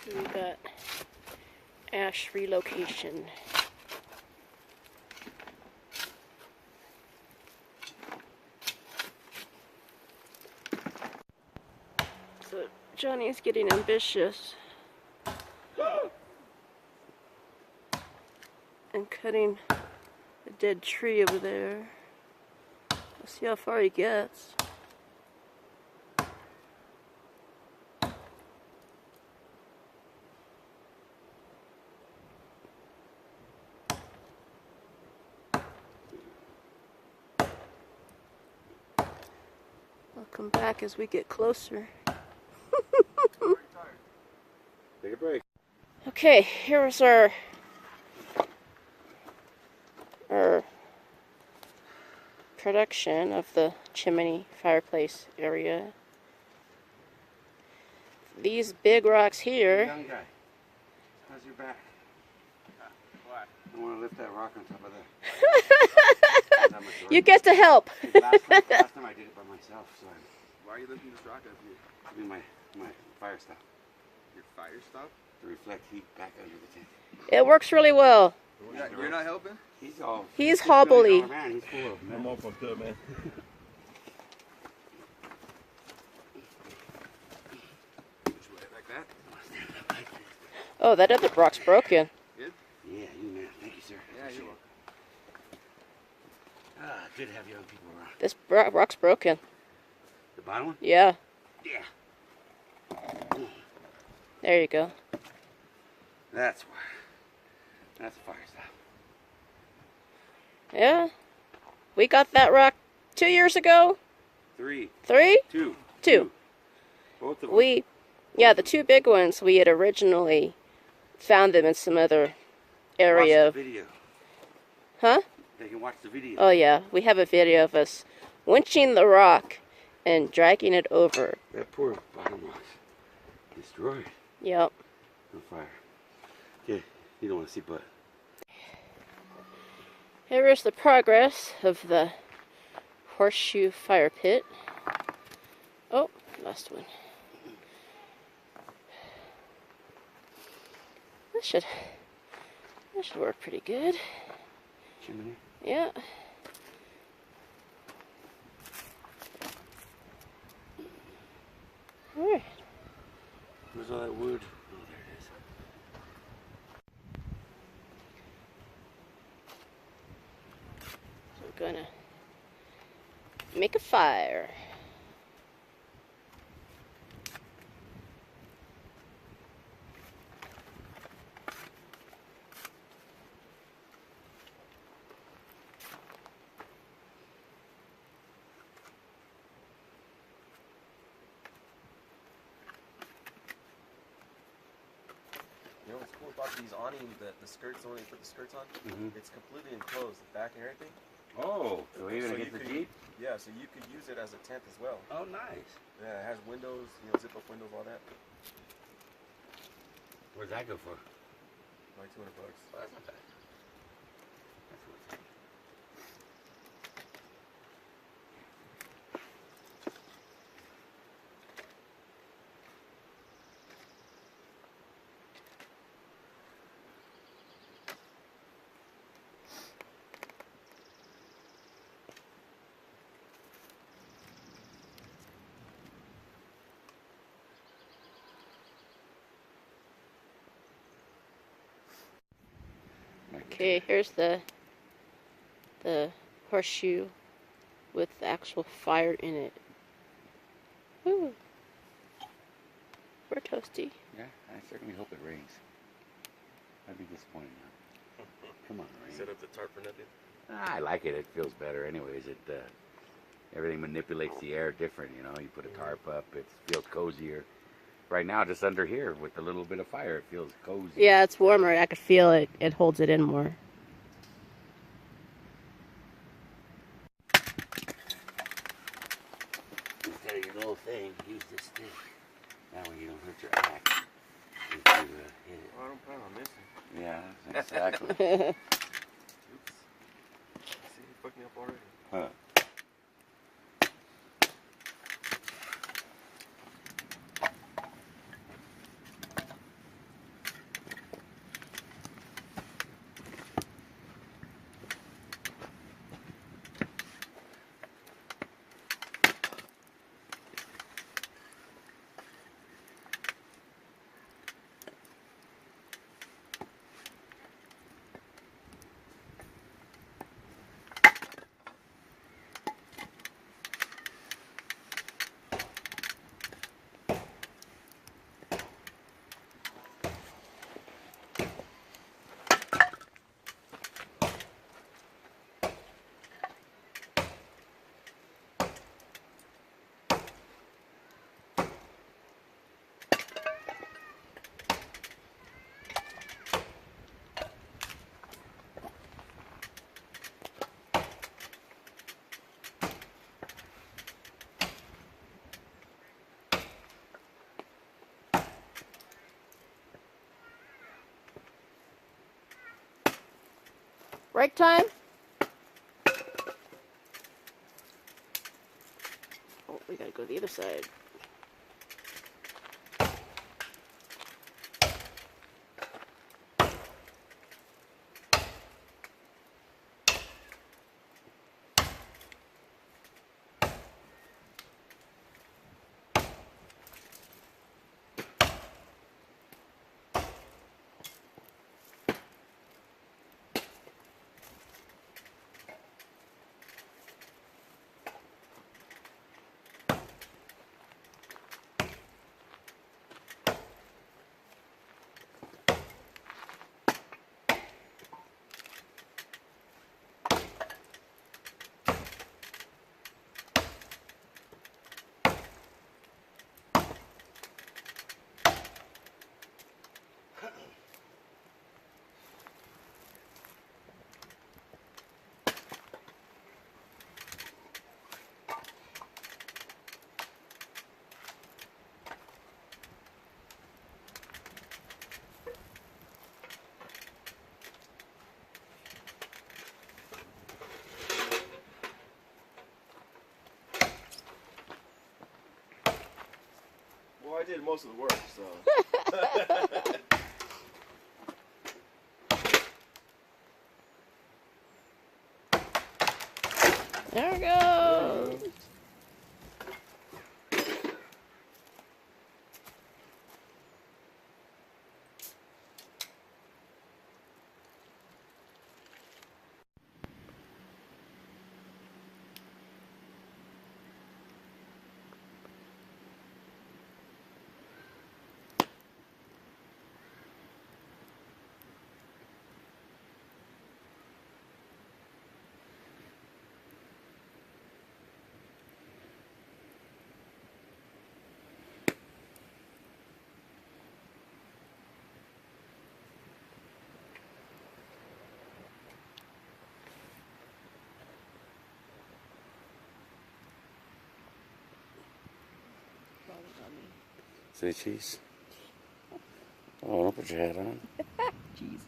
So we got ash relocation. So Johnny's getting ambitious and cutting a dead tree over there. Let's see how far he gets. I'll come back as we get closer. Take a break. Okay, here's our production of the chimney fireplace area. These big rocks here. Young guy, how's your back? Why? I want to lift that rock on top of that. You get to help. last time I did it by myself, so why are you lifting this rock up here? I mean my fire stop. Your fire stop? To reflect heat back under the tent. It works really well. You're not helping? He's hobbly. He's full of I'm all fucked up, man. Like that? Oh, that other rock's broken. Good? Yeah, you man. Thank you, sir. Yeah, you're welcome. Ah, good to have young people around. This rock's broken. The bottom one? Yeah. Yeah. There you go. That's why. That's a fire stop. Yeah. We got that rock 2 years ago. 3. 3? 2. 2. Both of them. Yeah, the 2 big ones, we had originally found them in some other area. Watch the video. Huh? They can watch the video. Oh yeah, we have a video of us winching the rock and dragging it over. That poor bottom rock's destroyed. Yep. On fire. Okay, you don't want to see but. Here is the progress of the horseshoe fire pit. Oh, last one. That should work pretty good. Chimney? Yeah. Alright. Where's all that wood? Oh, there it is. So we're gonna make a fire. You know what's cool about these awnings, the skirts, when you put the skirts on? It's completely enclosed, the back and everything. Oh, so you're going to get the Jeep? Yeah, so you could use it as a tent as well. Oh, nice. Yeah, it has windows, zip up windows, all that. Where'd that go for? Like $200. Oh, that's not bad. That's worth it. Okay, here's the horseshoe with the actual fire in it. Woo. We're toasty. Yeah, I certainly hope it rains. I'd be disappointed now. Come on, rain. Set up the tarp for nothing? I like it. It feels better anyways. Everything manipulates the air different, You put a tarp up, it feels cozier. Right now, just under here, with a little bit of fire, it feels cozy. Yeah, it's warmer. I could feel it. It holds it in more. Instead of your little thing, use this stick. That way you don't hurt your axe. If you hit it. Oh, I don't plan on missing. Yeah, exactly. Oops. See, you fucked me up already. Huh. Break time. Oh, we gotta go to the other side. Well, I did most of the work, so. There we go. Say cheese. Oh, don't put your hat on. Jeez.